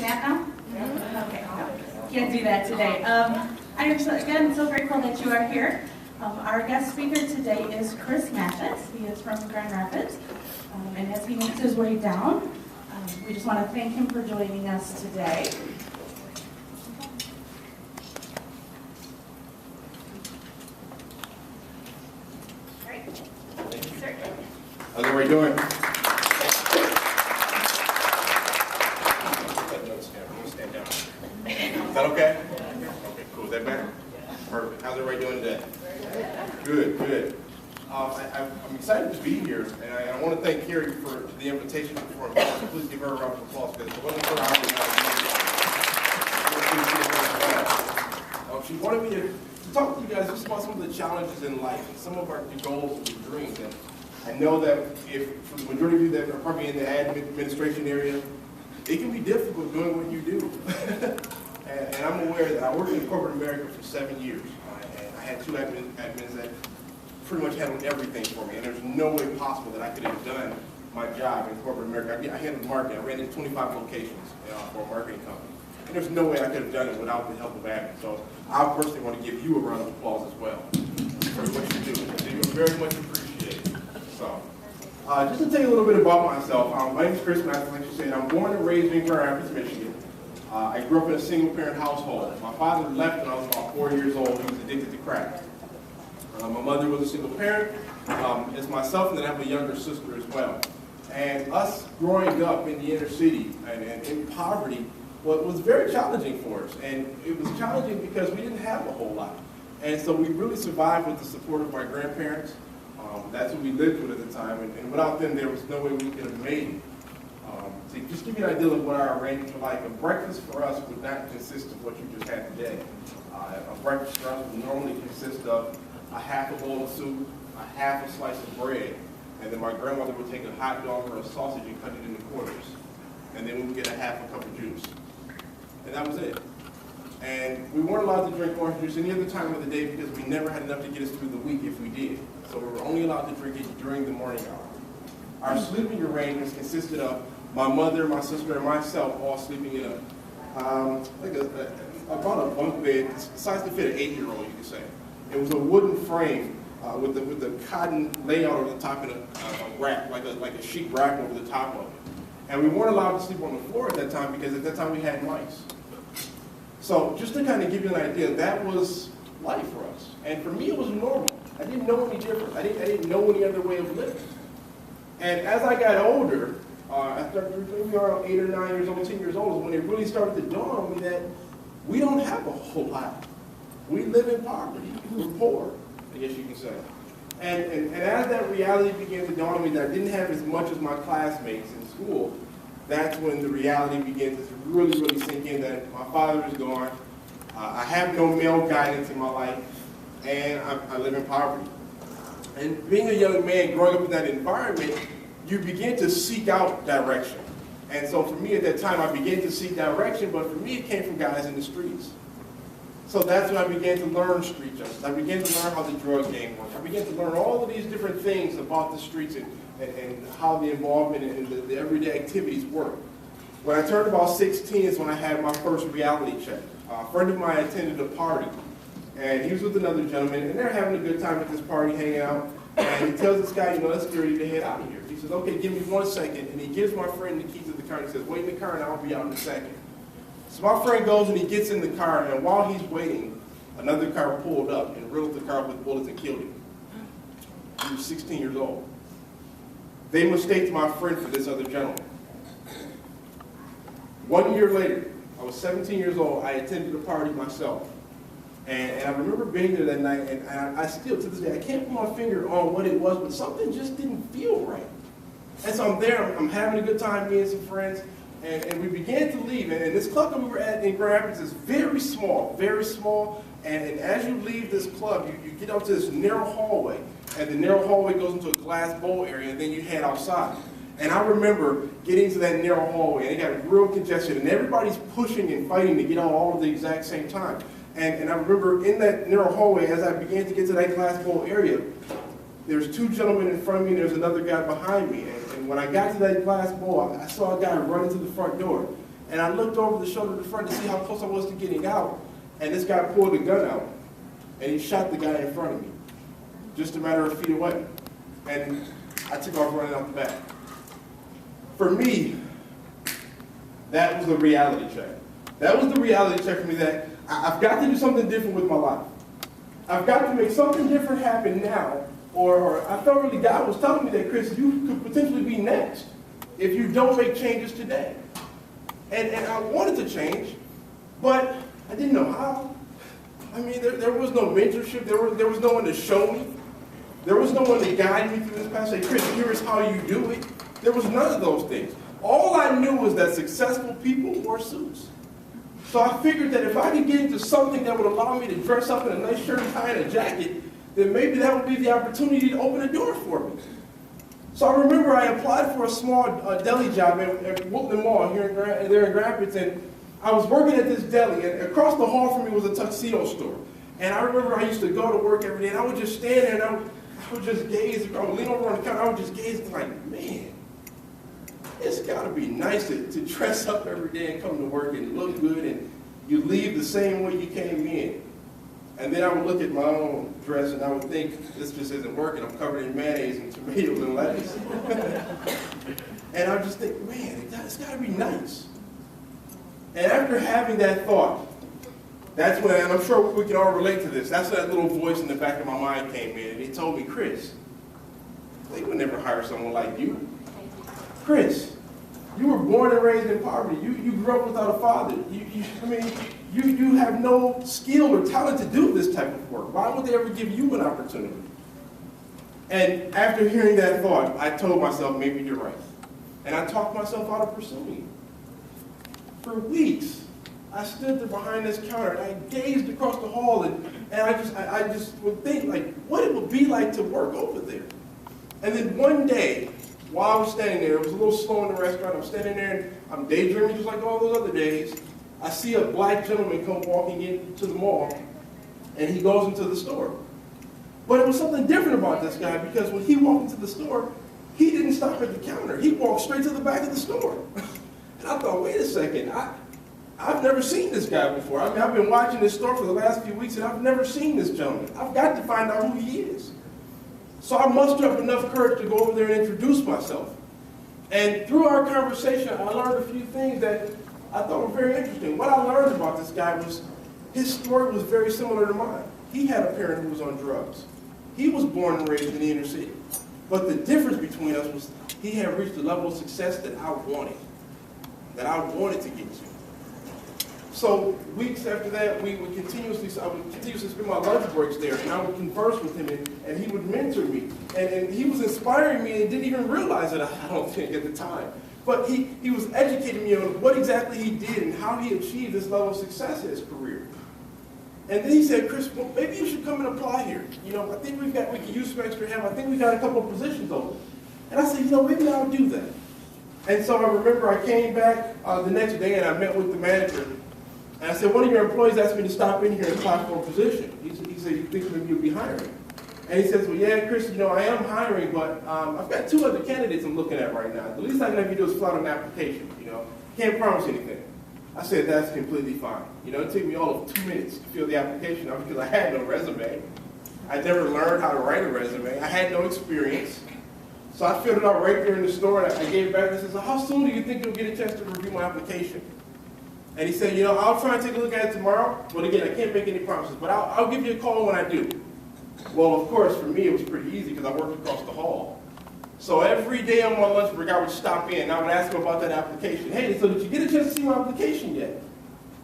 snap now? Okay, no, can't do that today. I am so grateful that you are here. Our guest speaker today is Kris Mathis. He is from Grand Rapids, and as he makes his way down, we just want to thank him for joining us today. Great. Thank you, sir. How's everybody doing? Stand down. Is that okay? Okay, cool. Is that better? Perfect. How's everybody doing today? Good, good. I'm excited to be here, and I want to thank Carrie for the invitation before me. Please give her a round of applause because it wasn't for her. She wanted me to talk to you guys just about some of the challenges in life and some of our goals and dreams. And I know that for the majority of you that are probably in the administration area, it can be difficult doing what you do. and I'm aware that I worked in corporate America for 7 years. And I had two admins that pretty much handled everything for me. And there's no way possible that I could have done my job in corporate America. I handled marketing. I ran in 25 locations for a marketing company. And there's no way I could have done it without the help of admin. So I personally want to give you a round of applause as well for what you do. You're very much appreciated. So, just to tell you a little bit about myself, my name is Kris Mathis, like you said. I'm born and raised in Grand Rapids, Michigan. I grew up in a single-parent household. My father left when I was about 4 years old. He was addicted to crack. My mother was a single parent. It's myself, and then I have a younger sister as well. And us growing up in the inner city and in poverty was very challenging for us. And it was challenging because we didn't have a whole lot. And so we really survived with the support of my grandparents. That's what we lived with at the time. And without them, there was no way we could have made it. To just give you an idea of what our arrangements were like, a breakfast for us would not consist of what you just had today. A breakfast for us would normally consist of a half a bowl of soup, a half a slice of bread, and then my grandmother would take a hot dog or a sausage and cut it into quarters. And then we would get a half a cup of juice. And that was it. And we weren't allowed to drink orange juice any other time of the day because we never had enough to get us through the week if we did. So we were only allowed to drink it during the morning hour. Our sleeping arrangements consisted of my mother, my sister, and myself all sleeping in about a bunk bed, the size to fit an 8-year-old, you could say. It was a wooden frame with the cotton layout on the top and a wrap, like a sheet wrap over the top of it. And we weren't allowed to sleep on the floor at that time because at that time we had mice. So just to kind of give you an idea, that was life for us. And for me, it was normal. I didn't know any different. I didn't know any other way of living. And as I got older, I started maybe around 8 or 9 years old, 10 years old, is when it really started to dawn on me that we don't have a whole lot. We live in poverty. We're poor, I guess you can say. And as that reality began to dawn on me that I didn't have as much as my classmates in school, that's when the reality began to really, really sink in that my father is gone. I have no male guidance in my life, and I live in poverty. And being a young man growing up in that environment, you begin to seek out direction. And so for me at that time, I began to seek direction, but for me it came from guys in the streets. So that's when I began to learn street justice. I began to learn how the drug game works. I began to learn all of these different things about the streets and how the involvement in the everyday activities work. When I turned about 16 is when I had my first reality check. A friend of mine attended a party, and he was with another gentleman, and they're having a good time at this party, hanging out. And he tells this guy, let's get ready to head out of here. He says, okay, give me 1 second. And he gives my friend the keys to the car, and he says, wait in the car, and I'll be out in a second. So my friend goes and he gets in the car, and while he's waiting, another car pulled up and riddled the car with bullets and killed him. He was 16 years old. They mistaked my friend for this other gentleman. 1 year later, I was 17 years old, I attended a party myself. And I remember being there that night, and I still, to this day, I can't put my finger on what it was, but something just didn't feel right. And so I'm there, I'm having a good time, me and some friends, and we began to leave. And this club that we were at in Grand Rapids is very small, and as you leave this club, you get up to this narrow hallway, and the narrow hallway goes into a glass bowl area, and then you head outside. And I remember getting to that narrow hallway, and it got real congested, and everybody's pushing and fighting to get out all at the exact same time. And I remember in that narrow hallway, as I began to get to that glass bowl area, there's 2 gentlemen in front of me, and there's another guy behind me. And when I got to that glass bowl, I saw a guy run into the front door. And I looked over the shoulder of the front to see how close I was to getting out. And this guy pulled a gun out. And he shot the guy in front of me, just a matter of feet away. And I took off running out the back. For me, that was a reality check. That was the reality check for me that I've got to do something different with my life. I've got to make something different happen now. Or I felt really God was telling me that, Kris, you could potentially be next if you don't make changes today. And I wanted to change, but I didn't know how. I mean, there was no mentorship. There was no one to show me. There was no one to guide me through this path. Say, Kris, here is how you do it. There was none of those things. All I knew was that successful people wore suits. So I figured that if I could get into something that would allow me to dress up in a nice shirt and tie and a jacket, then maybe that would be the opportunity to open a door for me. So I remember I applied for a small deli job at Woodland Mall there in Grand Rapids, and I was working at this deli, and across the hall from me was a tuxedo store. And I remember I used to go to work every day, and I would just stand there, and I would just gaze. I would lean over on the counter, I would just gaze, and like, man, it's got to be nice to dress up every day and come to work and look good, and you leave the same way you came in. And then I would look at my own dress, and I would think, this just isn't working. I'm covered in mayonnaise and tomatoes and lettuce. And I would just think, man, it's got to be nice. And after having that thought, that's when, and I'm sure we can all relate to this, that's when that little voice in the back of my mind came in, and he told me, Kris, they would never hire someone like you. Kris, you were born and raised in poverty. You grew up without a father. You have no skill or talent to do this type of work. Why would they ever give you an opportunity? And after hearing that thought, I told myself, maybe you're right. And I talked myself out of pursuing it. For weeks, I stood there behind this counter, and I gazed across the hall, and I just would think, like, what it would be like to work over there. And then one day, while I was standing there, it was a little slow in the restaurant, I'm standing there, and I'm daydreaming just like all those other days. I see a black gentleman come walking into the mall, and he goes into the store. But it was something different about this guy, because when he walked into the store, he didn't stop at the counter. He walked straight to the back of the store. And I thought, wait a second, I've never seen this guy before. I mean, I've been watching this store for the last few weeks, and I've never seen this gentleman. I've got to find out who he is. So I mustered up enough courage to go over there and introduce myself. And through our conversation, I learned a few things that I thought were very interesting. What I learned about this guy was his story was very similar to mine. He had a parent who was on drugs. He was born and raised in the inner city. But the difference between us was he had reached a level of success that I wanted to get to. So weeks after that, I would continuously spend my lunch breaks there, and I would converse with him, and he would mentor me. And he was inspiring me and didn't even realize it, I don't think, at the time. But he was educating me on what exactly he did and how he achieved this level of success in his career. And then he said, Kris, well, maybe you should come and apply here. You know, I think we can use some extra help. I think we got a couple of positions open. And I said, you know, maybe I'll do that. And so I remember I came back the next day, and I met with the manager. And I said, one of your employees asked me to stop in here and apply for a position. He said, you think maybe you'll be hiring? And he says, well, yeah, Kris, you know, I am hiring, but I've got 2 other candidates I'm looking at right now. The least I can have you do is fill out an application, you know. Can't promise anything. I said, that's completely fine. You know, it took me all of 2 minutes to fill the application out because I had no resume. I never learned how to write a resume. I had no experience. So I filled it out right there in the store, and I gave it back and I said, so how soon do you think you'll get a chance to review my application? And he said, you know, I'll try and take a look at it tomorrow. But again, I can't make any promises, but I'll give you a call when I do. Well, of course, for me, it was pretty easy because I worked across the hall. So every day on my lunch break, I would stop in and I would ask him about that application. Hey, so did you get a chance to see my application yet?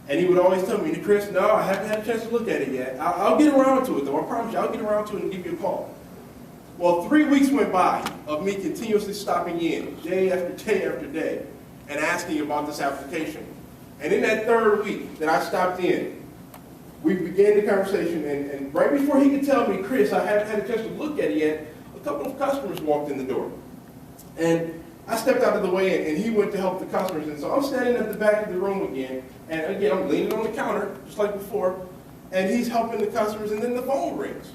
And he would always tell me, Kris, no, I haven't had a chance to look at it yet. I'll get around to it, though. I promise you, I'll get around to it and give you a call. Well, 3 weeks went by of me continuously stopping in, day after day after day, and asking about this application. And in that 3rd week that I stopped in, we began the conversation, and right before he could tell me, Kris, I haven't had a chance to look at it yet, a couple of customers walked in the door. And I stepped out of the way, and he went to help the customers. And so I'm standing at the back of the room again, and again, I'm leaning on the counter, just like before, and he's helping the customers, and then the phone rings.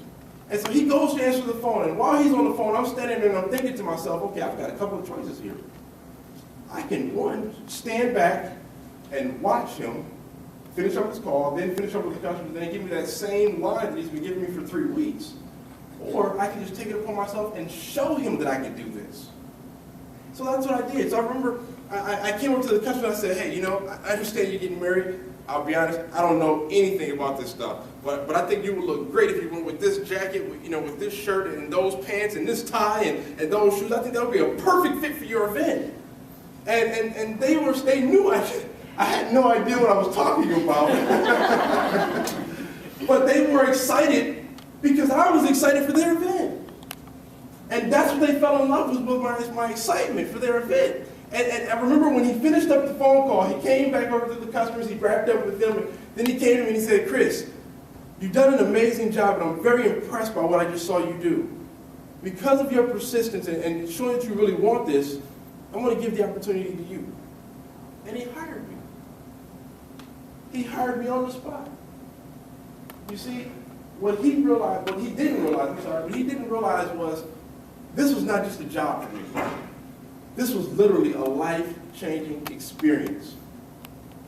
And so he goes to answer the phone, and while he's on the phone, I'm standing there, and I'm thinking to myself, okay, I've got a couple of choices here. I can, one, stand back and watch him finish up his call, then finish up with the customer, then give me that same line that he's been giving me for 3 weeks. Or I can just take it upon myself and show him that I can do this. So that's what I did. So I remember I came up to the customer and I said, hey, I understand you're getting married. I'll be honest, I don't know anything about this stuff. But I think you would look great if you went with this jacket, with this shirt and those pants and this tie and those shoes. I think that would be a perfect fit for your event. And they knew I had no idea what I was talking about. But they were excited because I was excited for their event. And that's what they fell in love with my excitement for their event. And I remember when he finished up the phone call, he came back over to the customers, he wrapped up with them, and then he came to me and he said, Kris, you've done an amazing job, and I'm very impressed by what I just saw you do. Because of your persistence and showing that you really want this, I'm going to give the opportunity to you. And he hired me. He hired me on the spot. You see, what he didn't realize was this was not just a job for me. This was literally a life-changing experience.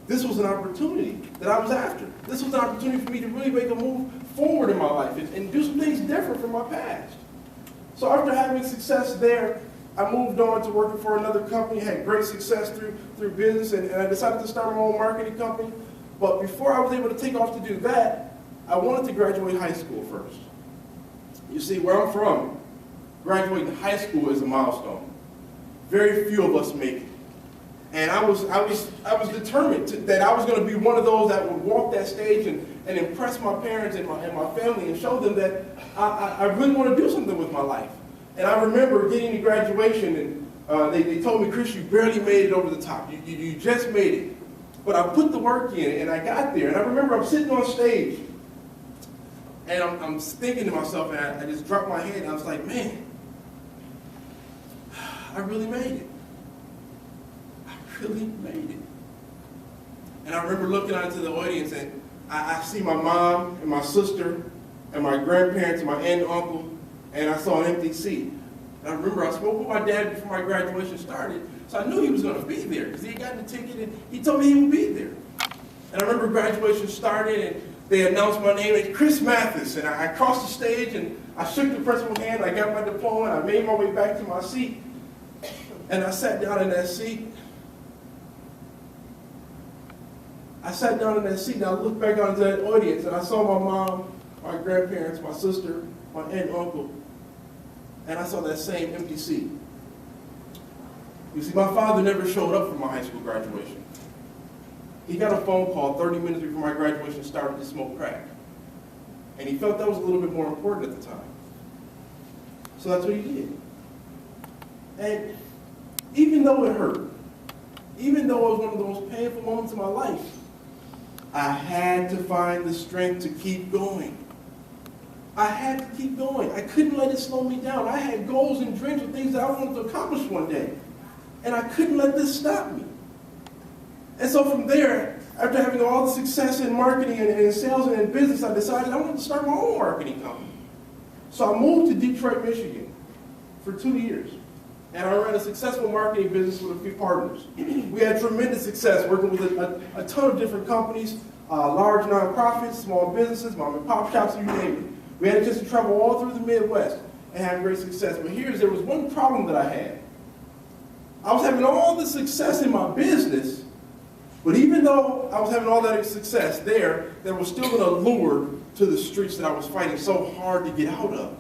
This was an opportunity that I was after. This was an opportunity for me to really make a move forward in my life and do some things different from my past. So after having success there, I moved on to working for another company, had great success through business, and I decided to start my own marketing company. But before I was able to take off to do that, I wanted to graduate high school first. You see, where I'm from, graduating high school is a milestone. Very few of us make it. And I was determined that I was going to be one of those that would walk that stage and impress my parents and my family and show them that I really want to do something with my life. And I remember getting to graduation and they told me, Kris, you barely made it over the top. You just made it. But I put the work in and I got there. And I remember I'm sitting on stage and I'm thinking to myself, and I just dropped my head and I was like, man, I really made it. I really made it. And I remember looking out into the audience and I see my mom and my sister and my grandparents and my aunt and uncle, and I saw an empty seat. And I remember I spoke with my dad before my graduation started, so I knew he was going to be there because he had gotten the ticket and he told me he would be there. And I remember graduation started and they announced my name as Kris Mathis, and I crossed the stage and I shook the principal's hand, I got my diploma, and I made my way back to my seat. And I sat down in that seat. And I looked back onto that audience and I saw my mom, my grandparents, my sister, my aunt and uncle, and I saw that same empty seat. You see, my father never showed up for my high school graduation. He got a phone call 30 minutes before my graduation started to smoke crack. And he felt that was a little bit more important at the time. So that's what he did. And even though it hurt, even though it was one of the most painful moments of my life, I had to find the strength to keep going. I had to keep going. I couldn't let it slow me down. I had goals and dreams of things that I wanted to accomplish one day. And I couldn't let this stop me. And so from there, after having all the success in marketing and in sales and in business, I decided I wanted to start my own marketing company. So I moved to Detroit, Michigan for 2 years. And I ran a successful marketing business with a few partners. We had tremendous success working with a ton of different companies, large nonprofits, small businesses, mom and pop shops, you name it. We had a chance to travel all through the Midwest and have great success. But there was one problem that I had. I was having all the success in my business, but even though I was having all that success there was still an allure to the streets that I was fighting so hard to get out of.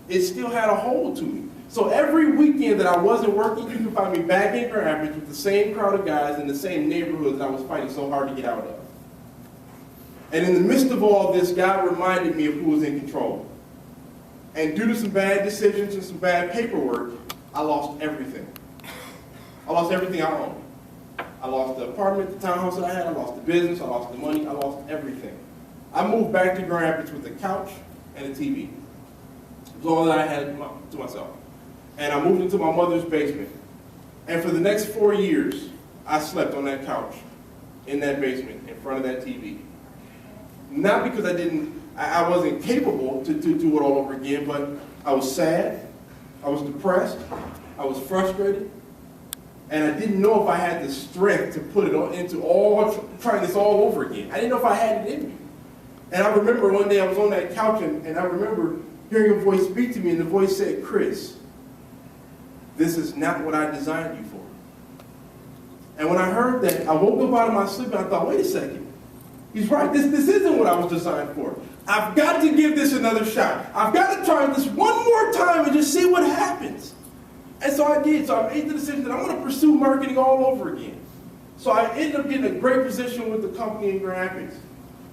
It still had a hold to me. So every weekend that I wasn't working, you could find me back in Grand Rapids with the same crowd of guys in the same neighborhood that I was fighting so hard to get out of. And in the midst of all this, God reminded me of who was in control. And due to some bad decisions and some bad paperwork, I lost everything. I lost everything I owned. I lost the apartment, the townhouse that I had, I lost the business, I lost the money, I lost everything. I moved back to Grand Rapids with a couch and a TV. It was all that I had to myself. And I moved into my mother's basement. And for the next 4 years, I slept on that couch, in that basement, in front of that TV. Not because I wasn't capable to do it all over again, but I was sad, I was depressed, I was frustrated, And I didn't know if I had the strength to put it into trying this all over again. I didn't know if I had it in me. And I remember one day I was on that couch and I remember hearing a voice speak to me, and the voice said, "Kris, this is not what I designed you for." And when I heard that, I woke up out of my sleep and I thought, wait a second. He's right. This isn't what I was designed for. I've got to give this another shot. I've got to try this one more time and just see what happens. And so I did. So I made the decision that I'm going to pursue marketing all over again. So I ended up getting a great position with the company in Grand Rapids.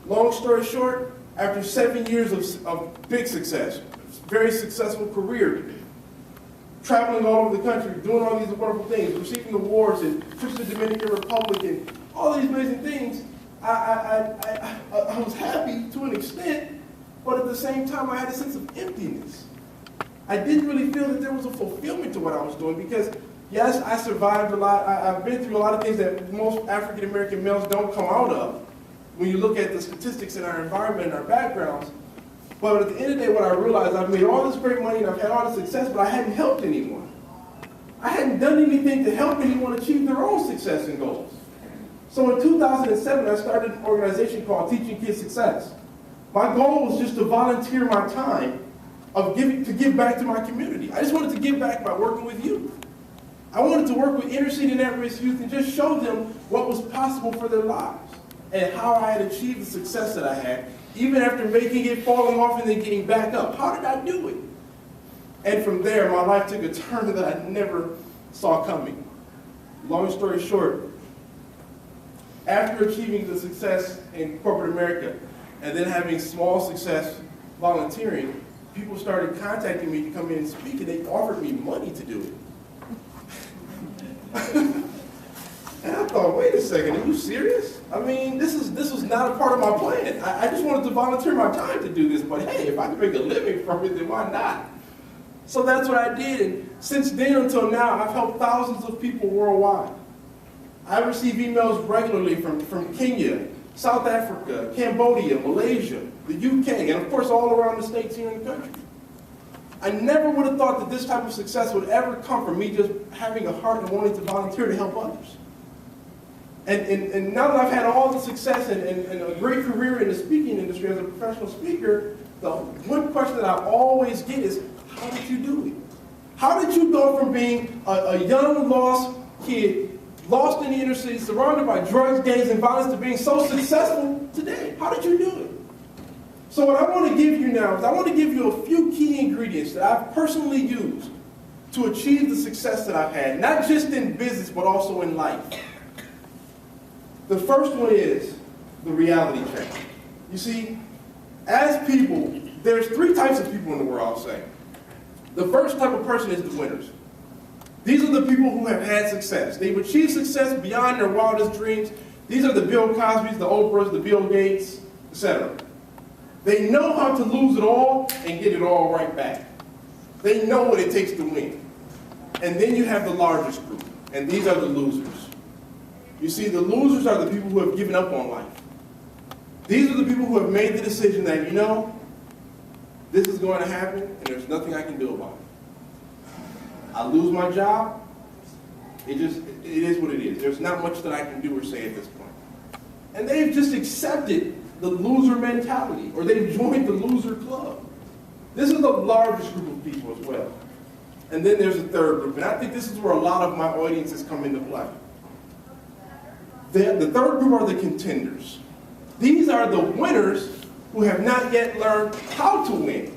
Long story short, after 7 years of big success, very successful career, traveling all over the country, doing all these wonderful things, receiving awards and trips to the Dominican Republic and all these amazing things, I was happy to an extent, but at the same time I had a sense of emptiness. I didn't really feel that there was a fulfillment to what I was doing because, yes, I survived a lot. I've been through a lot of things that most African American males don't come out of when you look at the statistics in our environment and our backgrounds. But at the end of the day, what I realized, I've made all this great money and I've had all this success, but I hadn't helped anyone. I hadn't done anything to help anyone achieve their own success and goals. So in 2007, I started an organization called Teaching Kids Success. My goal was just to volunteer my time to give back to my community. I just wanted to give back by working with youth. I wanted to work with inner city and at-risk youth and just show them what was possible for their lives and how I had achieved the success that I had, even after making it, falling off, and then getting back up. How did I do it? And from there, my life took a turn that I never saw coming. Long story short, after achieving the success in corporate America and then having small success volunteering, people started contacting me to come in and speak, and they offered me money to do it. And I thought, wait a second, are you serious? I mean, this was not a part of my plan. I just wanted to volunteer my time to do this, but hey, if I can make a living from it, then why not? So that's what I did, and since then until now, I've helped thousands of people worldwide. I receive emails regularly from Kenya, South Africa, Cambodia, Malaysia, the UK, and of course all around the states here in the country. I never would have thought that this type of success would ever come from me just having a heart and wanting to volunteer to help others. And now that I've had all the success and a great career in the speaking industry as a professional speaker, the one question that I always get is, how did you do it? How did you go from being a young, lost kid, lost in the inner city, surrounded by drugs, gangs, and violence, to being so successful today? How did you do it? So what I want to give you now is I want to give you a few key ingredients that I've personally used to achieve the success that I've had, not just in business, but also in life. The first one is the reality check. You see, as people, there's three types of people in the world, I'll say. The first type of person is the winners. These are the people who have had success. They've achieved success beyond their wildest dreams. These are the Bill Cosbys, the Oprahs, the Bill Gates, etc. They know how to lose it all and get it all right back. They know what it takes to win. And then you have the largest group, and these are the losers. You see, the losers are the people who have given up on life. These are the people who have made the decision that, you know, this is going to happen and there's nothing I can do about it. I lose my job, it is what it is. There's not much that I can do or say at this point. And they've just accepted the loser mentality, or they've joined the loser club. This is the largest group of people as well. And then there's a third group, and I think this is where a lot of my audiences come into play. The third group are the contenders. These are the winners who have not yet learned how to win.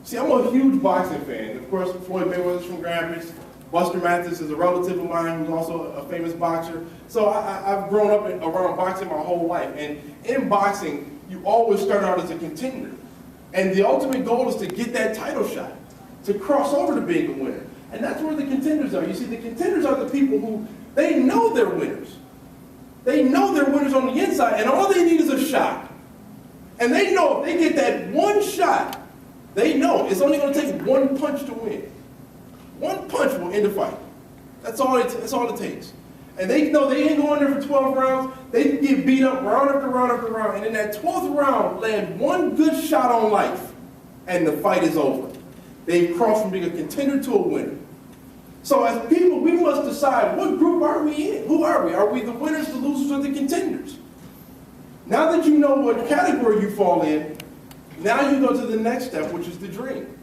See, I'm a huge boxing fan. Of course, Floyd Mayweather's from Grand Rapids. Buster Mathis is a relative of mine who's also a famous boxer. So I've grown up around boxing my whole life. And in boxing, you always start out as a contender. And the ultimate goal is to get that title shot, to cross over to being a winner. And that's where the contenders are. You see, the contenders are the people who, they know they're winners. They know they're winners on the inside, and all they need is a shot. And they know if they get that one shot, they know it's only going to take one punch to win. One punch will end the fight. That's all it takes. And they know they ain't going there for 12 rounds. They can get beat up round after round after round. And in that 12th round, land one good shot on life, and the fight is over. They've crossed from being a contender to a winner. So as people, we must decide, what group are we in? Who are we? Are we the winners, the losers, or the contenders? Now that you know what category you fall in, now you go to the next step, which is the dream.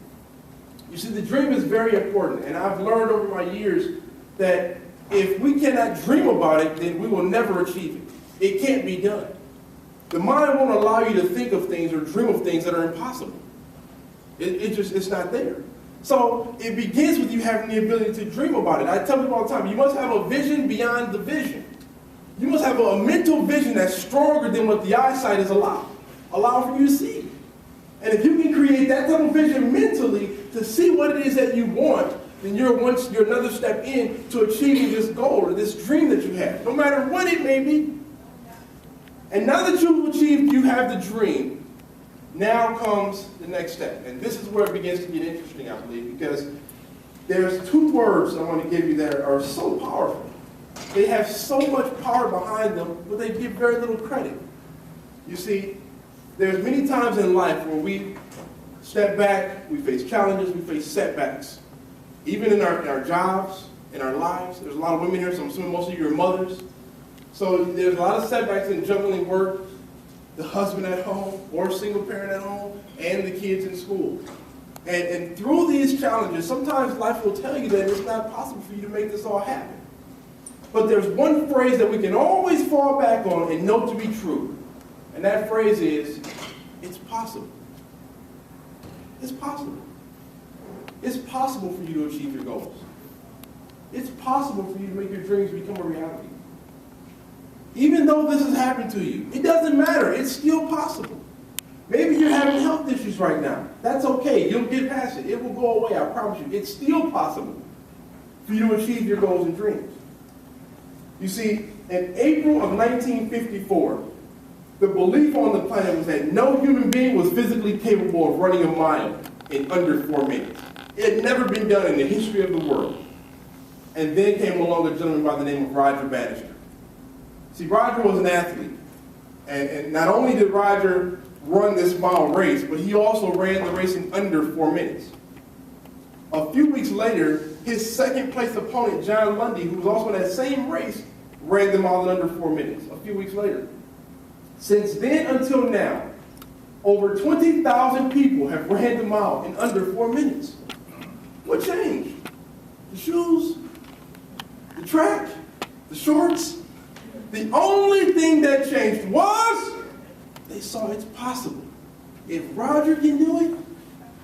You see, the dream is very important, and I've learned over my years that if we cannot dream about it, then we will never achieve it. It can't be done. The mind won't allow you to think of things or dream of things that are impossible. It's not there. So it begins with you having the ability to dream about it. I tell people all the time, you must have a vision beyond the vision. You must have a mental vision that's stronger than what the eyesight is allow for you to see. And if you can create that type of vision mentally to see what it is that you want, then you're another step in to achieving this goal or this dream that you have, no matter what it may be. And now that you've achieved, you have the dream, now comes the next step. And this is where it begins to get interesting, I believe, because there's two words I want to give you that are so powerful. They have so much power behind them, but they give very little credit. You see, there's many times in life where we step back, we face challenges, we face setbacks. Even in our jobs, in our lives. There's a lot of women here, so I'm assuming most of you are mothers. So there's a lot of setbacks in juggling work, the husband at home, or single parent at home, and the kids in school. And through these challenges, sometimes life will tell you that it's not possible for you to make this all happen. But there's one phrase that we can always fall back on and know to be true. And that phrase is, it's possible. It's possible. It's possible for you to achieve your goals. It's possible for you to make your dreams become a reality. Even though this has happened to you, it doesn't matter. It's still possible. Maybe you're having health issues right now. That's okay. You'll get past it. It will go away, I promise you. It's still possible for you to achieve your goals and dreams. You see, in April of 1954, the belief on the planet was that no human being was physically capable of running a mile in under 4 minutes. It had never been done in the history of the world. And then came along a gentleman by the name of Roger Bannister. See, Roger was an athlete. And not only did Roger run this mile race, but he also ran the race in under 4 minutes. A few weeks later, his second place opponent, John Lundy, who was also in that same race, ran the mile in under 4 minutes, a few weeks later. Since then until now, over 20,000 people have ran the mile in under 4 minutes. What changed? The shoes, the track, the shorts. The only thing that changed was they saw it's possible. If Roger can do it,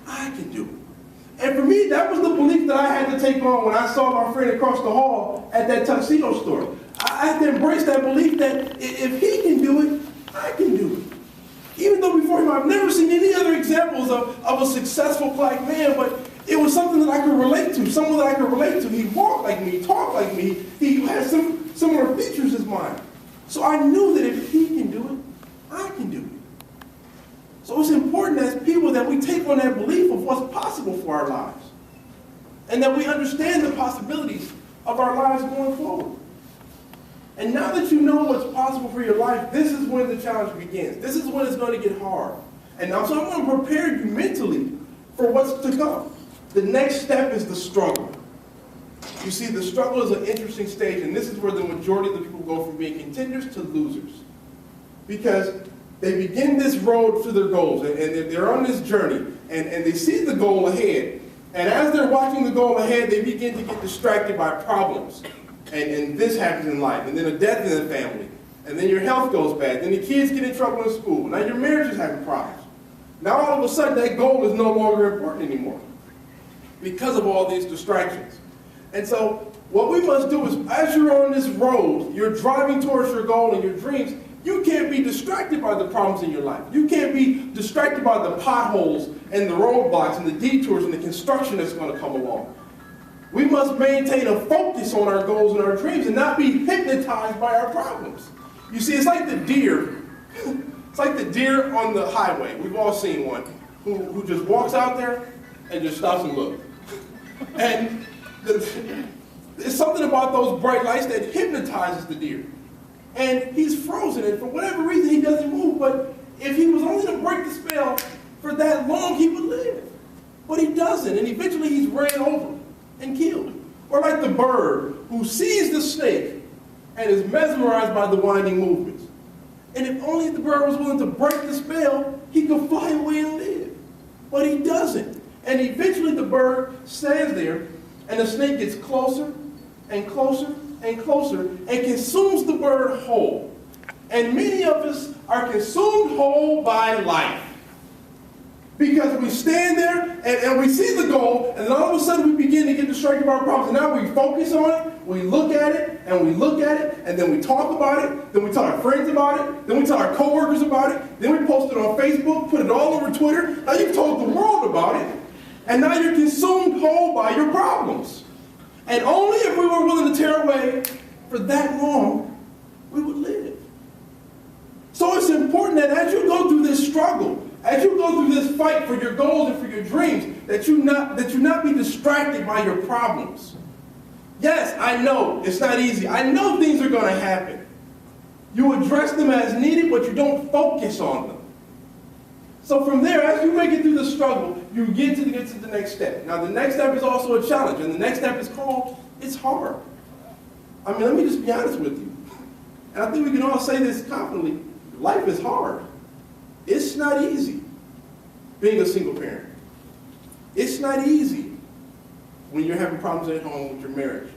I can do it. And for me, that was the belief that I had to take on when I saw my friend across the hall at that tuxedo store. I had to embrace that belief that if he can do it, I can do it. Even though before him I've never seen any other examples of a successful black man, but it was something that I could relate to, someone that I could relate to. He walked like me, he talked like me, he had some similar features as mine. So I knew that if he can do it, I can do it. So it's important as people that we take on that belief of what's possible for our lives. And that we understand the possibilities of our lives going forward. And now that you know what's possible for your life, this is when the challenge begins. This is when it's going to get hard. And now, so I'm going to prepare you mentally for what's to come. The next step is the struggle. You see, the struggle is an interesting stage, and this is where the majority of the people go from being contenders to losers. Because they begin this road to their goals, and they're on this journey, and they see the goal ahead. And as they're watching the goal ahead, they begin to get distracted by problems. And this happens in life, and then a death in the family, and then your health goes bad, then the kids get in trouble in school, now your marriage is having problems. Now all of a sudden that goal is no longer important anymore because of all these distractions. And so what we must do is, as you're on this road, you're driving towards your goal and your dreams, you can't be distracted by the problems in your life. You can't be distracted by the potholes and the roadblocks and the detours and the construction that's going to come along. We must maintain a focus on our goals and our dreams and not be hypnotized by our problems. You see, it's like the deer. It's like the deer on the highway. We've all seen one who just walks out there and just stops and looks. And there's something about those bright lights that hypnotizes the deer. And he's frozen, and for whatever reason he doesn't move, but if he was only to break the spell for that long, he would live. But he doesn't, and eventually he's ran over and killed. Or like the bird who sees the snake and is mesmerized by the winding movements. And if only the bird was willing to break the spell, he could fly away and live. But he doesn't. And eventually the bird stands there, and the snake gets closer and closer and closer and consumes the bird whole. And many of us are consumed whole by life. Because we stand there and we see the goal, and then all of a sudden we begin to get distracted by our problems. And now we focus on it, we look at it, and we look at it, and then we talk about it, then we tell our friends about it, then we tell our coworkers about it, then we post it on Facebook, put it all over Twitter. Now you've told the world about it, and now you're consumed whole by your problems. And only if we were willing to tear away for that long, we would live. So it's important that as you go through this struggle, as you go through this fight for your goals and for your dreams, that you not be distracted by your problems. Yes, I know it's not easy. I know things are going to happen. You address them as needed, but you don't focus on them. So from there, as you make it through the struggle, you get to the next step. Now, the next step is also a challenge, and the next step is called, it's hard. I mean, let me just be honest with you. And I think we can all say this confidently. Life is hard. It's not easy being a single parent. It's not easy when you're having problems at home with your marriage.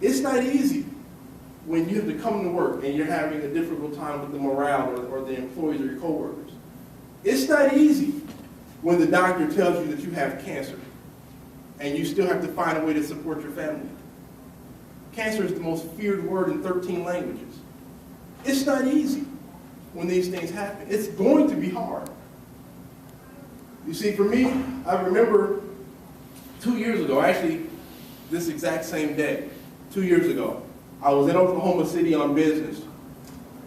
It's not easy when you have to come to work and you're having a difficult time with the morale or the employees or your coworkers. It's not easy when the doctor tells you that you have cancer and you still have to find a way to support your family. Cancer is the most feared word in 13 languages. It's not easy when these things happen. It's going to be hard. You see, for me, I remember 2 years ago, actually this exact same day, 2 years ago, I was in Oklahoma City on business.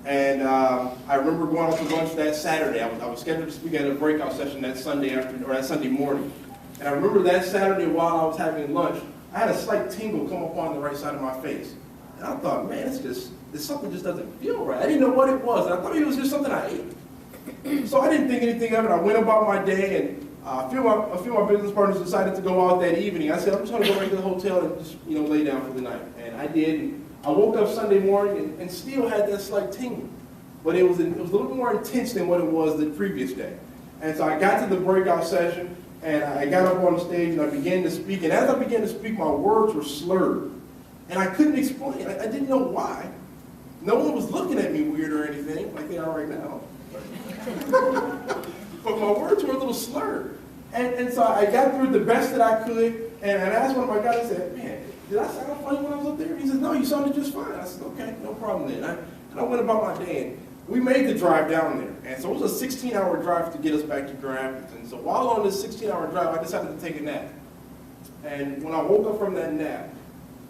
And I remember going out to lunch that Saturday. I was scheduled to speak at a breakout session that Sunday afternoon, or that Sunday morning. And I remember that Saturday while I was having lunch, I had a slight tingle come up on the right side of my face. And I thought, man, something just doesn't feel right. I didn't know what it was. And I thought it was just something I ate. So I didn't think anything of it. I went about my day, and a few of my business partners decided to go out that evening. I said, I'm just going to go right to the hotel and just lay down for the night. And I did. And I woke up Sunday morning and still had that slight tingle. But it was a little bit more intense than what it was the previous day. And so I got to the breakout session, and I got up on the stage, and I began to speak. And as I began to speak, my words were slurred. And I couldn't explain. I didn't know why. No one was looking at me weird or anything, like they are right now. But my words were a little slurred. And so I got through it the best that I could, and I asked one of my guys, I said, man, did I sound funny when I was up there? He said, no, you sounded just fine. I said, okay, no problem then. And I went about my day, and we made the drive down there. And so it was a 16-hour drive to get us back to Grand Rapids. And so while on this 16-hour drive, I decided to take a nap. And when I woke up from that nap,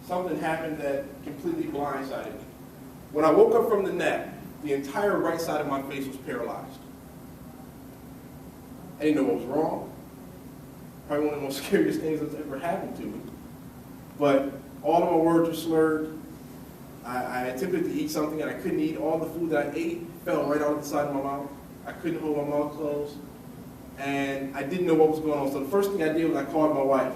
something happened that completely blindsided me. When I woke up from the nap, the entire right side of my face was paralyzed. I didn't know what was wrong. Probably one of the most scariest things that's ever happened to me. But all of my words were slurred. I attempted to eat something and I couldn't eat. All the food that I ate fell right out of the side of my mouth. I couldn't hold my mouth closed. And I didn't know what was going on. So the first thing I did was I called my wife.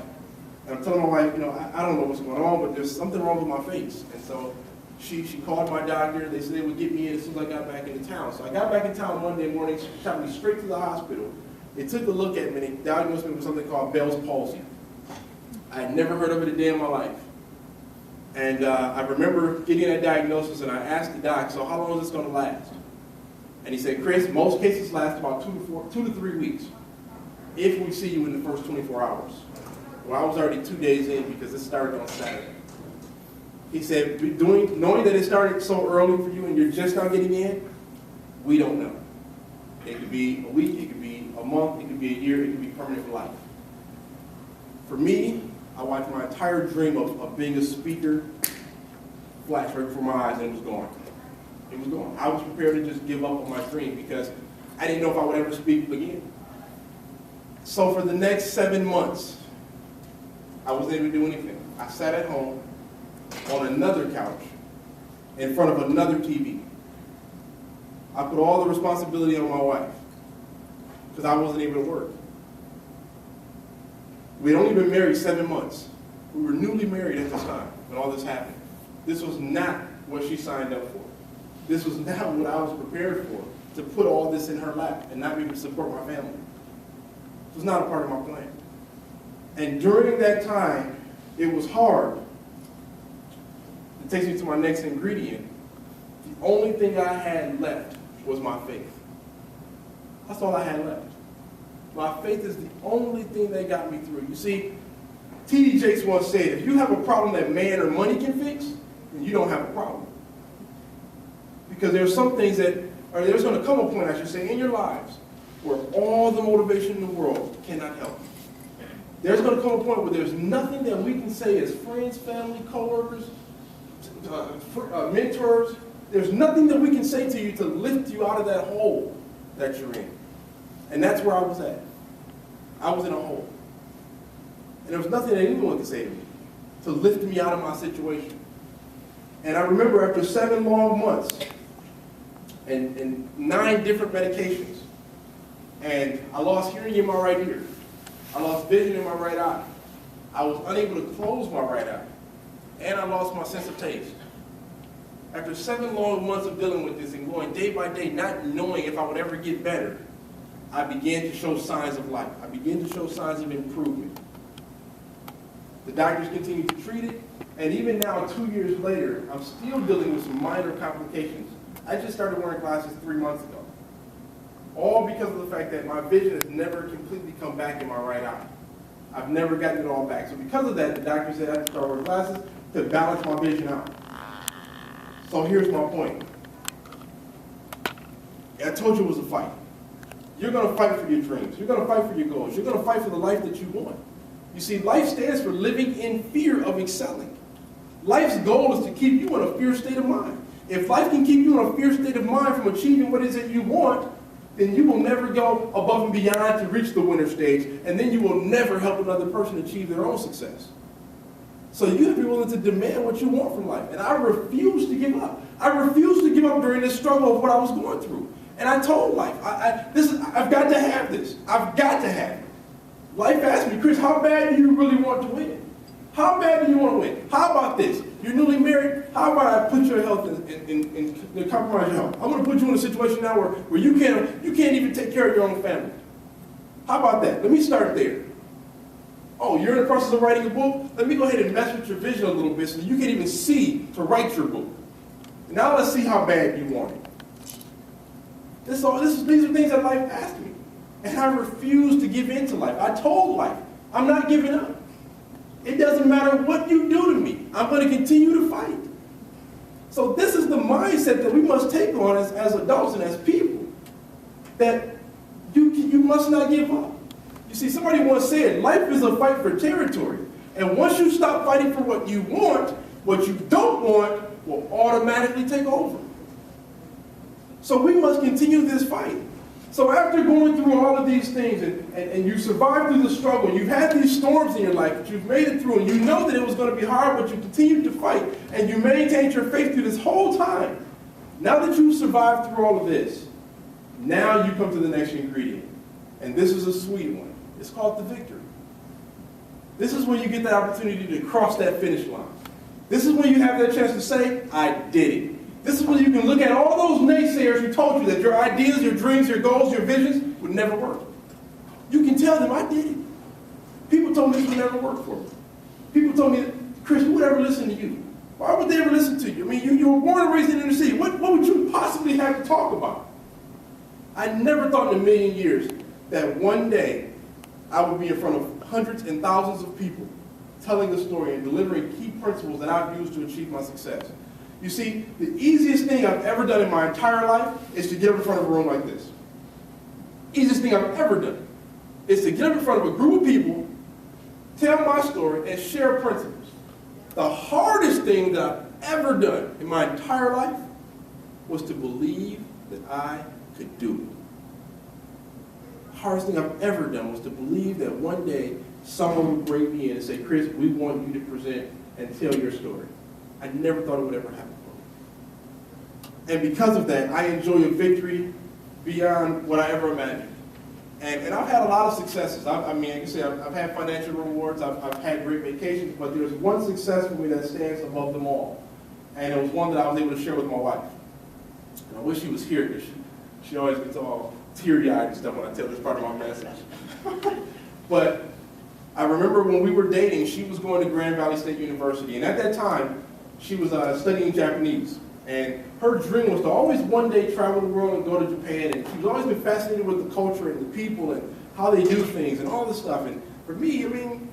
And I'm telling my wife, I don't know what's going on, but there's something wrong with my face. And so she called my doctor. They said they would get me in as soon as I got back into town. So I got back in town Monday morning. She shot me straight to the hospital. They took a look at me and they diagnosed me with something called Bell's palsy. I had never heard of it a day in my life. And I remember getting that diagnosis, and I asked the doc, so how long is this going to last? And he said, Kris, most cases last about 2 to 3 weeks if we see you in the first 24 hours. Well, I was already 2 days in because this started on Saturday. He said, knowing that it started so early for you and you're just now getting in, we don't know. It could be a week, it could be a month, it could be a year, it could be permanent for life. For me, I watched my entire dream of being a speaker flash right before my eyes, and it was gone. It was gone. I was prepared to just give up on my dream because I didn't know if I would ever speak again. So for the next 7 months, I wasn't able to do anything. I sat at home on another couch in front of another TV. I put all the responsibility on my wife because I wasn't able to work. We'd only been married 7 months, We were newly married at this time when all this happened. This was not what she signed up for. This was not what I was prepared for, to put all this in her lap and not be able to support my family. It was not a part of my plan. And during that time, it was hard. It takes me to my next ingredient. The only thing I had left was my faith. That's all I had left. My faith is the only thing that got me through. You see, T.D. Jakes once said, if you have a problem that man or money can fix, then you don't have a problem. Because there's some things that, or there's going to come a point, I should say, in your lives where all the motivation in the world cannot help you. There's going to come a point where there's nothing that we can say as friends, family, co-workers, mentors. There's nothing that we can say to you to lift you out of that hole that you're in. And that's where I was at. I was in a hole. And there was nothing that anyone could say to me to lift me out of my situation. And I remember after 7 long months and 9 different medications, and I lost hearing in my right ear. I lost vision in my right eye. I was unable to close my right eye. And I lost my sense of taste. After 7 long months of dealing with this and going day by day, not knowing if I would ever get better, I began to show signs of life. I began to show signs of improvement. The doctors continued to treat it, and even now, 2 years later, I'm still dealing with some minor complications. I just started wearing glasses 3 months ago. All because of the fact that my vision has never completely come back in my right eye. I've never gotten it all back. So because of that, the doctor said I have to start wearing glasses to balance my vision out. So here's my point. I told you it was a fight. You're going to fight for your dreams. You're going to fight for your goals. You're going to fight for the life that you want. You see, life stands for living in fear of excelling. Life's goal is to keep you in a fear state of mind. If life can keep you in a fear state of mind from achieving what it is that you want, then you will never go above and beyond to reach the winner stage, and then you will never help another person achieve their own success. So you have to be willing to demand what you want from life. And I refuse to give up. I refused to give up during this struggle of what I was going through. And I told life, I've got to have this. I've got to have it. Life asked me, Kris, how bad do you really want to win? How bad do you want to win? How about this? You're newly married. How about I put your health in compromise your health? I'm going to put you in a situation now where you can't even take care of your own family. How about that? Let me start there. Oh, you're in the process of writing a book? Let me go ahead and mess with your vision a little bit so you can even see to write your book. Now let's see how bad you want it. These are things that life asked me. And I refused to give in to life. I told life, I'm not giving up. It doesn't matter what you do to me. I'm going to continue to fight. So this is the mindset that we must take on as adults and as people. That you must not give up. You see, somebody once said, life is a fight for territory. And once you stop fighting for what you want, what you don't want will automatically take over. So we must continue this fight. So after going through all of these things and you survived through the struggle, you've had these storms in your life, but you've made it through, and you know that it was going to be hard, but you continued to fight, and you maintained your faith through this whole time. Now that you've survived through all of this, now you come to the next ingredient. And this is a sweet one. It's called the victory. This is when you get the opportunity to cross that finish line. This is when you have that chance to say, I did it. This is when you can look at all those naysayers who told you that your ideas, your dreams, your goals, your visions would never work. You can tell them, I did it. People told me this would never work for me. People told me, Kris, who would ever listen to you? Why would they ever listen to you? I mean, you were born and raised in the inner city. What would you possibly have to talk about? I never thought in a million years that one day I would be in front of hundreds and thousands of people telling the story and delivering key principles that I've used to achieve my success. You see, the easiest thing I've ever done in my entire life is to get up in front of a room like this. Easiest thing I've ever done is to get up in front of a group of people, tell my story, and share principles. The hardest thing that I've ever done in my entire life was to believe that I could do it. The hardest thing I've ever done was to believe that one day someone would bring me in and say, Kris, we want you to present and tell your story. I never thought it would ever happen for me. And because of that, I enjoy a victory beyond what I ever imagined. And I've had a lot of successes. I mean, like I say, I've had financial rewards, I've had great vacations, but there's one success for me that stands above them all. And it was one that I was able to share with my wife. And I wish she was here, because she always gets all teary-eyed and stuff when I tell this part of my message. But I remember when we were dating, she was going to Grand Valley State University. And at that time, she was studying Japanese. And her dream was to always one day travel the world and go to Japan. And she's always been fascinated with the culture and the people and how they do things and all this stuff. And for me, I mean,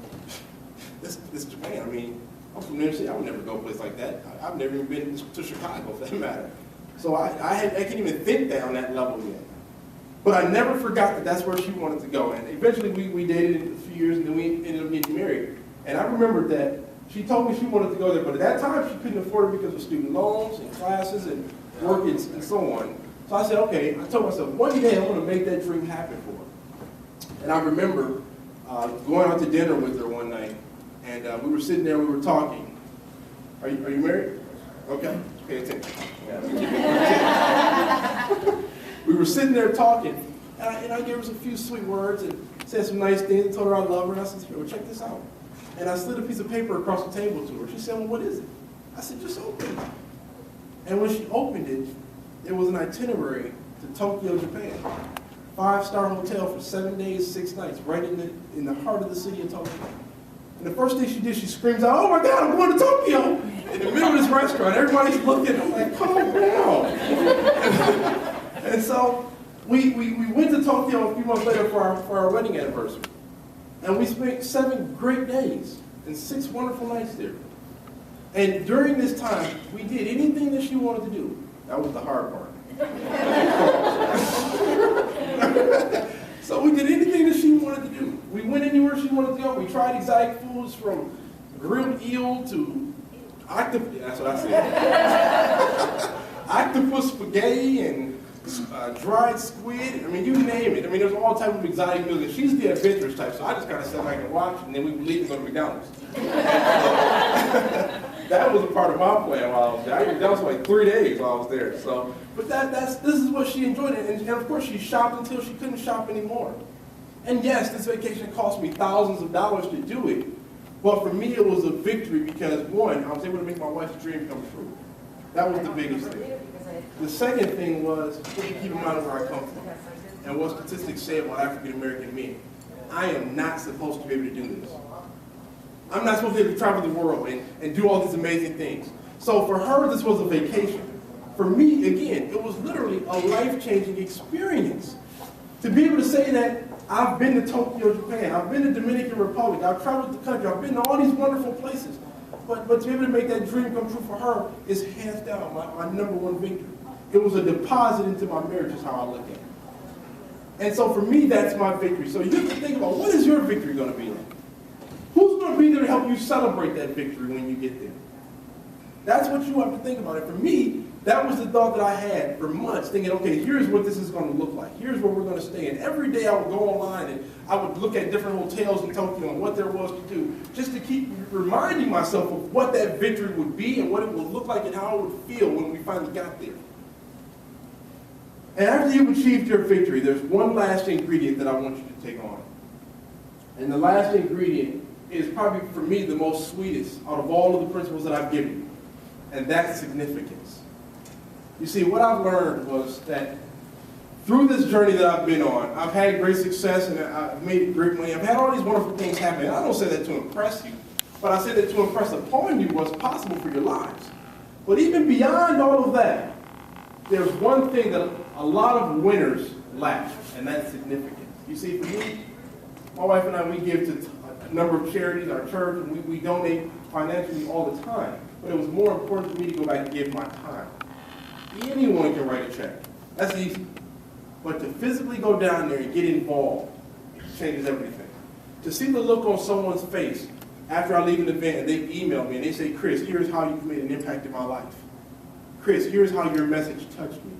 this Japan, I mean, I'm from New York City. I would never go a place like that. I've never even been to Chicago, for that matter. So I can't even think that on that level yet. But I never forgot that that's where she wanted to go. And eventually we dated a few years, and then we ended up getting married. And I remembered that she told me she wanted to go there, but at that time she couldn't afford it because of student loans and classes and work and so on. So I said, okay, I told myself, one day I want to make that dream happen for her. And I remember going out to dinner with her one night, and we were sitting there, we were talking. Are you married? Okay, pay attention. We were sitting there talking, and I gave her some few sweet words and said some nice things, told her I love her, and I said, well, check this out. And I slid a piece of paper across the table to her. She said, well, what is it? I said, just open it. And when she opened it, it was an itinerary to Tokyo, Japan. 5-star hotel for 7 days, 6 nights, right in the heart of the city of Tokyo. And the first thing she did, she screams out, oh my God, I'm going to Tokyo! In the middle of this restaurant, everybody's looking. I'm like, calm down. And so we went to Tokyo a few months later for our wedding anniversary. And we spent 7 great days and 6 wonderful nights there. And during this time, we did anything that she wanted to do. That was the hard part. So we did anything that she wanted to do. We went anywhere she wanted to go. We tried exotic foods from grilled eel to octopus. That's what I said. Octopus spaghetti and dried squid. I mean, you name it. I mean, there's all types of exotic meals. And she's the adventurous type, so I just kind of sat back and watched, and then we would leave and go to McDonald's. That was a part of my plan while I was there. I ate McDonald's for like 3 days while I was there. So, but this is what she enjoyed, and of course she shopped until she couldn't shop anymore. And yes, this vacation cost me thousands of dollars to do it, but for me it was a victory because one, I was able to make my wife's dream come true. That was the biggest thing. The second thing was, keep in mind where I come from and what statistics say about African American men. I am not supposed to be able to do this. I'm not supposed to be able to travel the world and do all these amazing things. So for her, this was a vacation. For me, again, it was literally a life-changing experience. To be able to say that I've been to Tokyo, Japan, I've been to Dominican Republic, I've traveled the country, I've been to all these wonderful places. But to be able to make that dream come true for her is hands down my #1 victory. It was a deposit into my marriage is how I look at it. And so for me, that's my victory. So you have to think about, what is your victory going to be like? Who's going to be there to help you celebrate that victory when you get there? That's what you have to think about. And for me, that was the thought that I had for months, thinking, okay, here's what this is going to look like. Here's where we're going to stay. And every day I would go online and I would look at different hotels in Tokyo and what there was to do, just to keep reminding myself of what that victory would be and what it would look like and how it would feel when we finally got there. And after you've achieved your victory, there's one last ingredient that I want you to take on. And the last ingredient is probably, for me, the most sweetest out of all of the principles that I've given you. And that's significance. You see, what I've learned was that through this journey that I've been on, I've had great success and I've made great money. I've had all these wonderful things happen. And I don't say that to impress you, but I say that to impress upon you what's possible for your lives. But even beyond all of that, there's one thing that a lot of winners lack, and that's significance. You see, for me, my wife and I, we give to a number of charities, our church, and we donate financially all the time. But it was more important for me to go back and give my time. Anyone can write a check. That's easy. But to physically go down there and get involved, it changes everything. To see the look on someone's face after I leave an event and they email me and they say, Kris, here's how you've made an impact in my life. Kris, here's how your message touched me.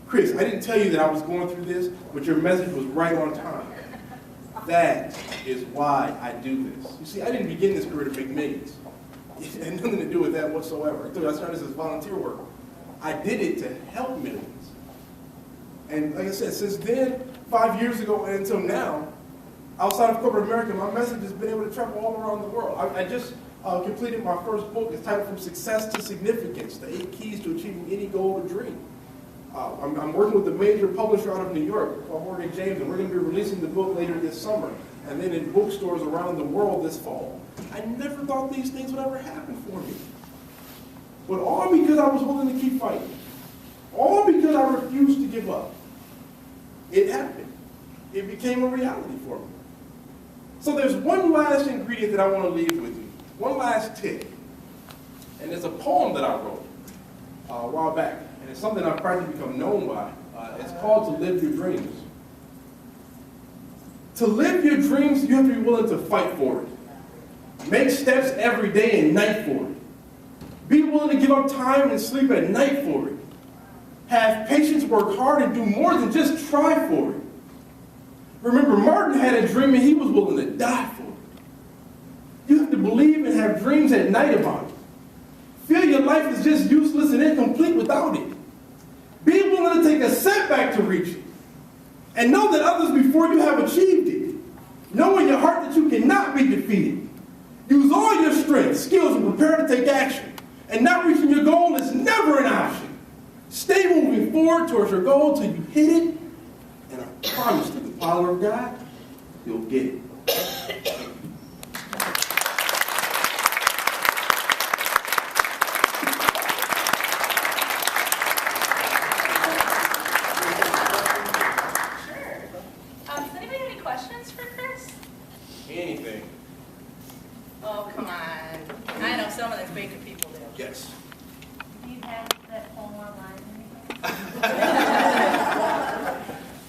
Kris, I didn't tell you that I was going through this, but your message was right on time. That is why I do this. You see, I didn't begin this career to make millions. It had nothing to do with that whatsoever. I started this as volunteer work. I did it to help millions. And like I said, since then, 5 years ago and until now, outside of corporate America, my message has been able to travel all around the world. I just completed my first book. It's titled From Success to Significance, the 8 Keys to Achieving Any Goal or Dream. I'm working with a major publisher out of New York called Morgan James, and we're going to be releasing the book later this summer, and then in bookstores around the world this fall. I never thought these things would ever happen for me. But all because I was willing to keep fighting. All because I refused to give up. It happened. It became a reality for me. So there's one last ingredient that I want to leave with you. One last tip. And it's a poem that I wrote a while back. And it's something I've practically become known by. It's called To Live Your Dreams. To live your dreams, you have to be willing to fight for it. Make steps every day and night for it. Be willing to give up time and sleep at night for it. Have patience, work hard, and do more than just try for it. Remember, Martin had a dream and he was willing to die for it. You have to believe and have dreams at night about it. Feel your life is just useless and incomplete without it. Be willing to take a setback to reach it. And know that others before you have achieved it. Know in your heart that you cannot be defeated. Use all your strength, skills, and prepare to take action. And not reaching your goal is never an option. Stay moving forward towards your goal till you hit it. And I promise through the power of God, you'll get it. Anything. Oh, come on. I know some of the bigger people do. Yes. Do you have that poem online or anything?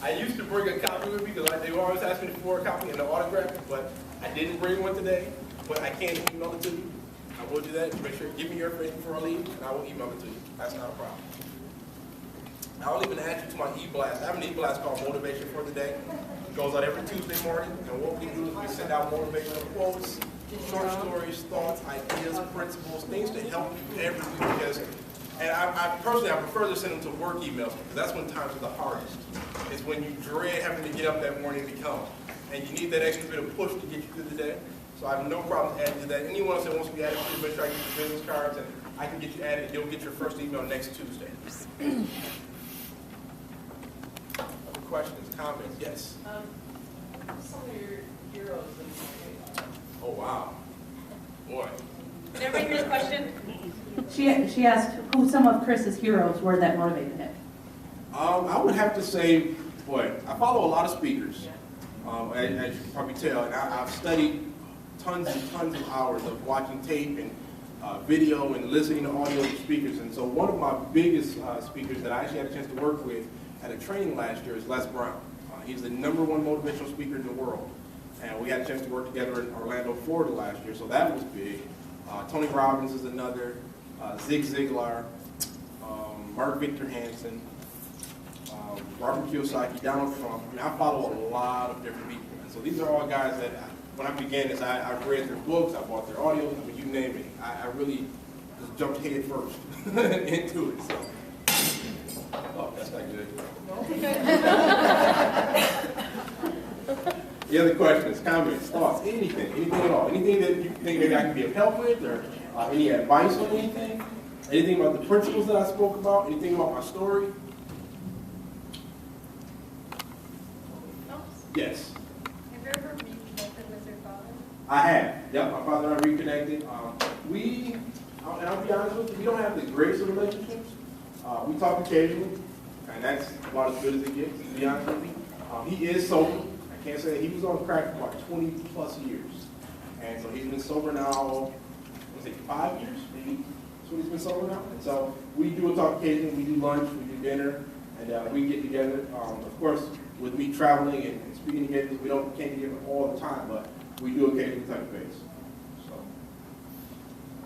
I used to bring a copy with me because they were always asking me for a copy and an autograph, but I didn't bring one today. But I can email it to you. I will do that. Make sure, give me your information before I leave, and I will email it to you. That's not a problem. I'll even add you to my e-blast. I have an e-blast called Motivation for the Day. It goes out every Tuesday morning, and what we do is we send out motivational quotes, short stories, thoughts, ideas, principles, things to help you every week. Because, and I personally, I prefer to send them to work emails because that's when times are the hardest. It's when you dread having to get up that morning to come, and you need that extra bit of push to get you through the day. So I have no problem adding to that. Anyone else that wants to be added, please make sure I get your business cards, and I can get you added. You'll get your first email next Tuesday. Other questions, comments? Yes. Some of your heroes. Oh, wow. Boy. Did everybody hear the question? She asked who some of Kris's heroes were that motivated him. I would have to say, boy, I follow a lot of speakers, as you can probably tell, and I've studied tons and tons of hours of watching tape and video and listening to audio of speakers. And so one of my biggest speakers that I actually had a chance to work with at a training last year is Les Brown. He's the #1 motivational speaker in the world. And we had a chance to work together in Orlando, Florida last year, so that was big. Tony Robbins is another, Zig Ziglar, Mark Victor Hansen, Robert Kiyosaki, Donald Trump. I mean, I follow a lot of different people. And so these are all guys that, when I began this, I read their books, I bought their audio, I mean, you name it. I really just jumped head first into it. So. Oh, that's not good. Any other questions, comments, thoughts, anything at all? Anything that you think maybe I can be of help with, or any advice on anything? Anything about the principles that I spoke about? Anything about my story? Yes. Have you ever reconnected with your father? I have. Yep, my father and I reconnected. And I'll be honest with you, we don't have the greatest of relationships. We talk occasionally, and that's about as good as it gets, to be honest with you. He is sober. I can't say that. He was on crack for about 20 plus years. And so he's been sober now, let's say 5 years, maybe. That's when he's been sober now. And so we do a talk occasionally, we do lunch, we do dinner, and we get together. Of course, with me traveling and speaking engagements, we can't get together all the time, but we do occasionally touch base. So,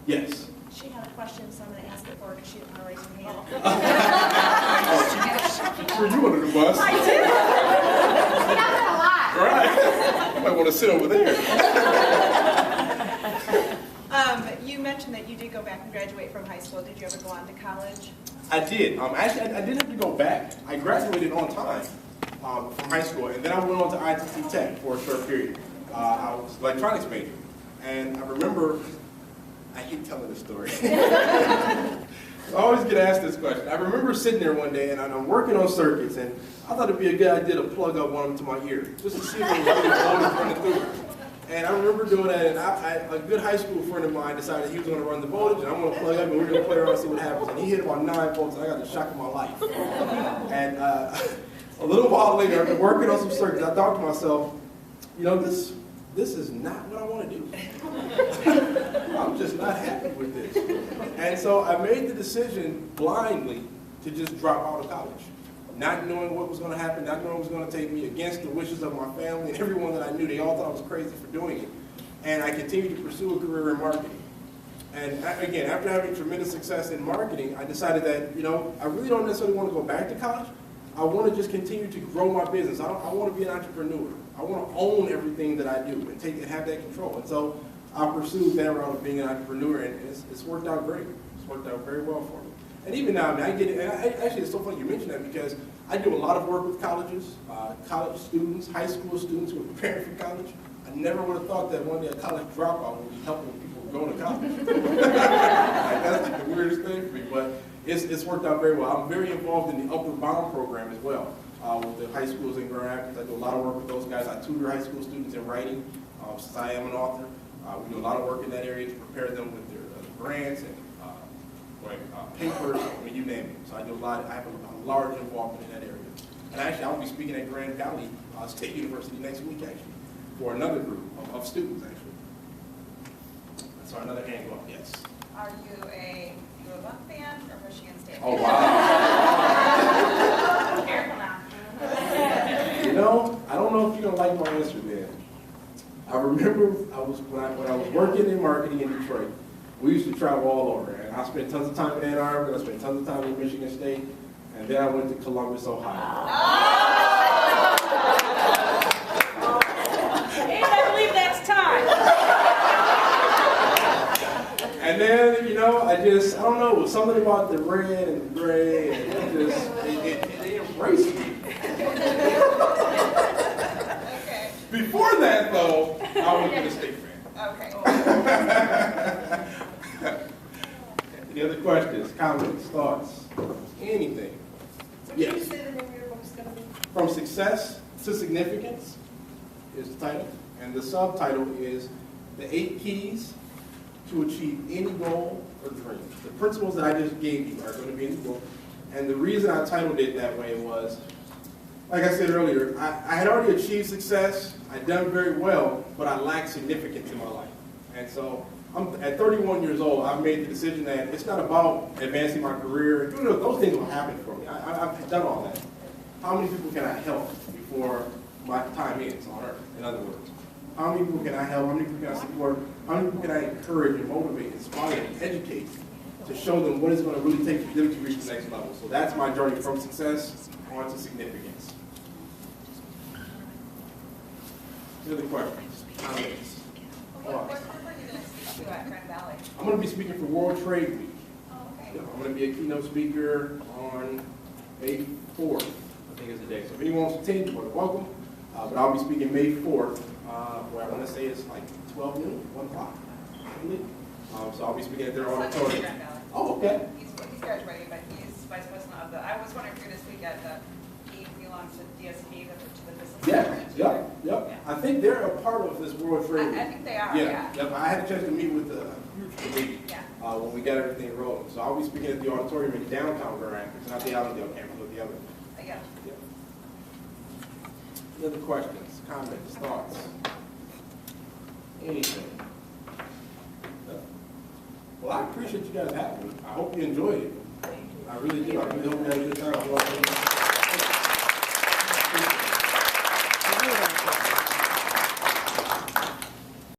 yes. She had a question, so I'm going to ask it for her because she didn't want to raise her hand. Sure, you wanted to bus. I do. She does it a lot. Right. You might want to sit over there. You mentioned that you did go back and graduate from high school. Did you ever go on to college? I did. Actually, I didn't have to go back. I graduated on time from high school, and then I went on to ITC Tech for a short period. I was an electronics major, and I remember, I hate telling this story. I always get asked this question. I remember sitting there one day, and I'm working on circuits, and I thought it'd be a good idea to plug up one of them to my ear, just to see if it was really voltage running through. And I remember doing that, and a good high school friend of mine decided he was going to run the voltage, and I'm going to plug up, and we're going to play around and see what happens. And he hit about 9 volts, and I got the shock of my life. And a little while later, after working on some circuits, I thought to myself, you know, this is not what I want to do. I'm just not happy with this. And so I made the decision blindly to just drop out of college. Not knowing what was going to happen, not knowing what was going to take me, against the wishes of my family and everyone that I knew. They all thought I was crazy for doing it. And I continued to pursue a career in marketing. And again, after having tremendous success in marketing, I decided that, you know, I really don't necessarily want to go back to college. I want to just continue to grow my business. I want to be an entrepreneur. I want to own everything that I do and have that control. And so I pursued that route of being an entrepreneur, and it's worked out great. It's worked out very well for me. And even now, I mean, I get it. And actually, it's so funny you mention that, because I do a lot of work with colleges, college students, high school students who are preparing for college. I never would have thought that one day a college dropout would be helping people go to college. That's like the weirdest thing for me, but it's worked out very well. I'm very involved in the Upward Bound program as well, with the high schools in Grand Rapids. I do a lot of work with those guys. I tutor high school students in writing, since I am an author. We do a lot of work in that area to prepare them with their grants and papers, I mean, you name it. So I do a lot. I have a large involvement in that area. And actually, I'll be speaking at Grand Valley State University next week, actually, for another group of students, actually. So another hand up, yes. Are you a U of M fan or Michigan State? Oh, wow. Careful now. You know, I don't know if you're going to like my answer there. I remember when I was working in marketing in Detroit, we used to travel all over. And I spent tons of time in Ann Arbor, I spent tons of time in Michigan State, and then I went to Columbus, Ohio. And I believe that's time. And then, you know, I don't know, it was something about the red and the gray, and it embraced me. Okay. Before that, though, I was a State fan. Okay. Any other questions, comments, thoughts, anything? Yes. From Success to Significance is the title, and the subtitle is The 8 Keys to Achieve Any Goal or Dream. The principles that I just gave you are going to be in the book, and the reason I titled it that way was, like I said earlier, I had already achieved success, I'd done very well, but I lacked significance in my life. And so, at 31 years old, I've made the decision that it's not about advancing my career. You know, those things will happen for me. I've done all that. How many people can I help before my time ends on earth, in other words? How many people can I help? How many people can I support? How many people can I encourage and motivate, inspire, and educate to show them what it's going to really take for them to reach the next level? So that's my journey from success on to significance. Any other questions? Comments? What group are you going to speak to at Grand Valley? I'm going to be speaking for World Trade Week. Oh, okay. Yeah, I'm going to be a keynote speaker on May 4th, I think is the day. So if anyone wants to attend, you're welcome. But I'll be speaking May 4th, where I want to say it's like 12 noon, 1 o'clock, I believe. So I'll be speaking at their Son is auditorium. Grand Valley. Oh, okay. He's graduating, but he's vice president of the, I was wondering if you're going to speak at he belongs to DSP, to the business. Yeah. I think they're a part of this World Trade Week. I think they are, yeah. Yep. I had a chance to meet with the committee Yeah. when we got everything rolling. So I'll be speaking at the auditorium in downtown Grand Rapids, not the Allendale campus, but the other. Yeah. Any other questions, comments, thoughts? Anything? No? Well, I appreciate you guys having me. I hope you enjoyed it. I really do. I really hope you had a good time.